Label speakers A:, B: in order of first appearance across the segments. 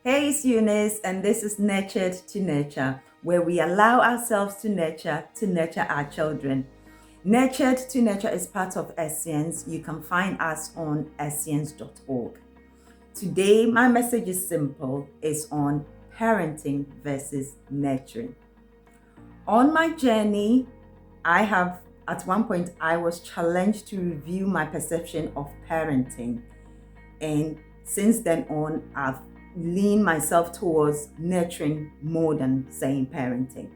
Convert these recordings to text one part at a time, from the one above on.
A: Hey, it's Eunice, and this is Nurtured to Nurture, where we allow ourselves to nurture our children. Nurtured to Nurture is part of Escience. You can find us on escience.org. Today, my message is simple. It's on parenting versus nurturing. On my journey, at one point, I was challenged to review my perception of parenting. And since then on, I've leaned myself towards nurturing more than saying parenting.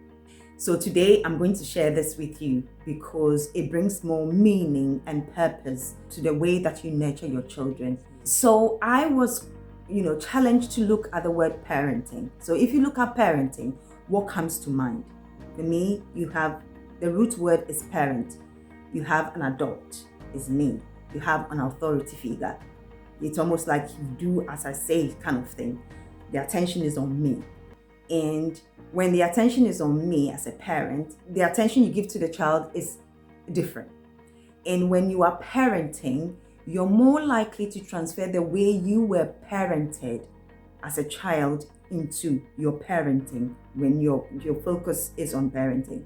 A: So today I'm going to share this with you because it brings more meaning and purpose to the way that you nurture your children. So I was, challenged to look at the word parenting. So if you look at parenting, what comes to mind? For me, you have the root word is parent. You have an adult, is me. You have an authority figure. It's almost like you do as I say kind of thing. The attention is on me. And when the attention is on me as a parent, the attention you give to the child is different. And when you are parenting, you're more likely to transfer the way you were parented as a child into your parenting when your focus is on parenting.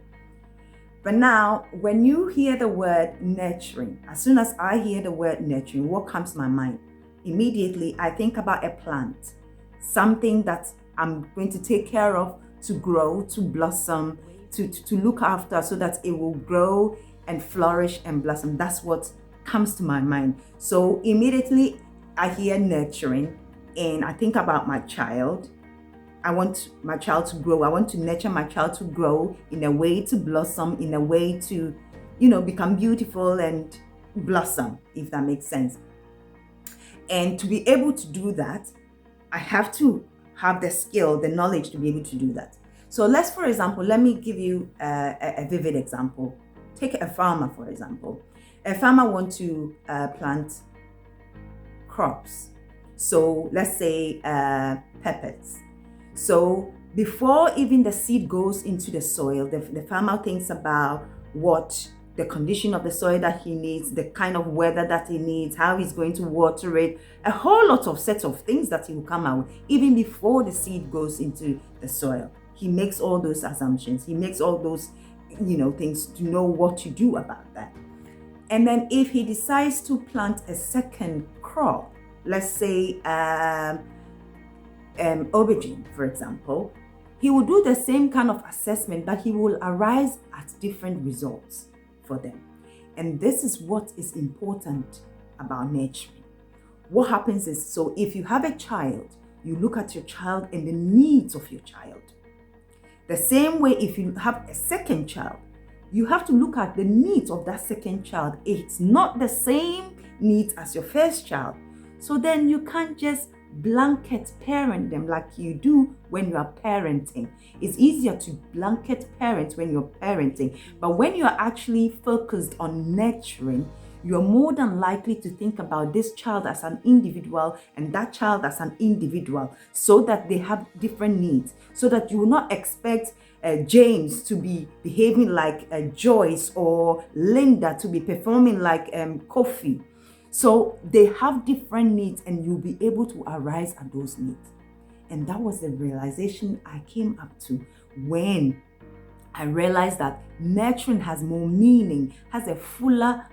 A: But now, when you hear the word nurturing, as soon as I hear the word nurturing, what comes to my mind? Immediately, I think about a plant, something that I'm going to take care of to grow, to blossom, to look after so that it will grow and flourish and blossom. That's what comes to my mind. So immediately, I hear nurturing and I think about my child. I want my child to grow. I want to nurture my child to grow in a way to blossom, in a way to, become beautiful and blossom, if that makes sense. And to be able to do that, I have to have the skill, the knowledge to be able to do that. So for example, let me give you a vivid example. Take a farmer, for example. A farmer wants to plant crops. So let's say peppers. So before even the seed goes into the soil, the farmer thinks about what the condition of the soil that he needs, the kind of weather that he needs, how he's going to water it, a whole lot of set of things that he will come out with, even before the seed goes into the soil. He makes all those assumptions. He makes all those, things to know what to do about that. And then if he decides to plant a second crop, let's say aubergine, for example, he will do the same kind of assessment, but he will arrive at different results for them. And this is what is important about nurturing. What happens is, so if you have a child, you look at your child and the needs of your child. The same way, if you have a second child, you have to look at the needs of that second child. It's not the same needs as your first child. So then you can't just blanket parent them like you do when you are parenting. It's easier to blanket parent when you're parenting, but when you're actually focused on nurturing, you're more than likely to think about this child as an individual and that child as an individual, so that they have different needs, so that you will not expect James to be behaving like Joyce or Linda to be performing like Kofi. So they have different needs and you'll be able to arise at those needs. And that was the realization I came up to when I realized that nurturing has more meaning, has a fuller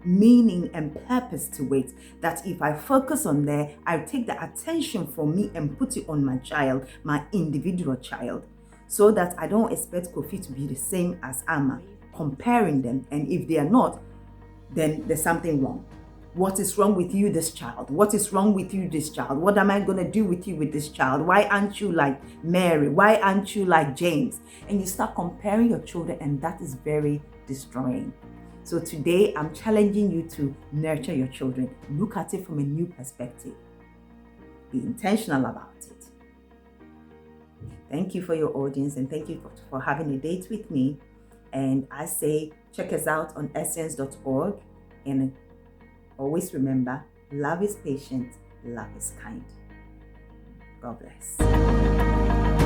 A: meaning and purpose to it. That if I focus on there, I take the attention from me and put it on my child, my individual child, so that I don't expect Kofi to be the same as Amma, comparing them. And if they are not, then there's something wrong. What is wrong with you, this child? What is wrong with you, this child? What am I going to do with you with this child? Why aren't you like Mary? Why aren't you like James? And you start comparing your children, and that is very destroying. So today, I'm challenging you to nurture your children. Look at it from a new perspective. Be intentional about it. Thank you for your audience, and thank you for having a date with me. And I say, check us out on escience.org. And always remember, love is patient, love is kind. God bless.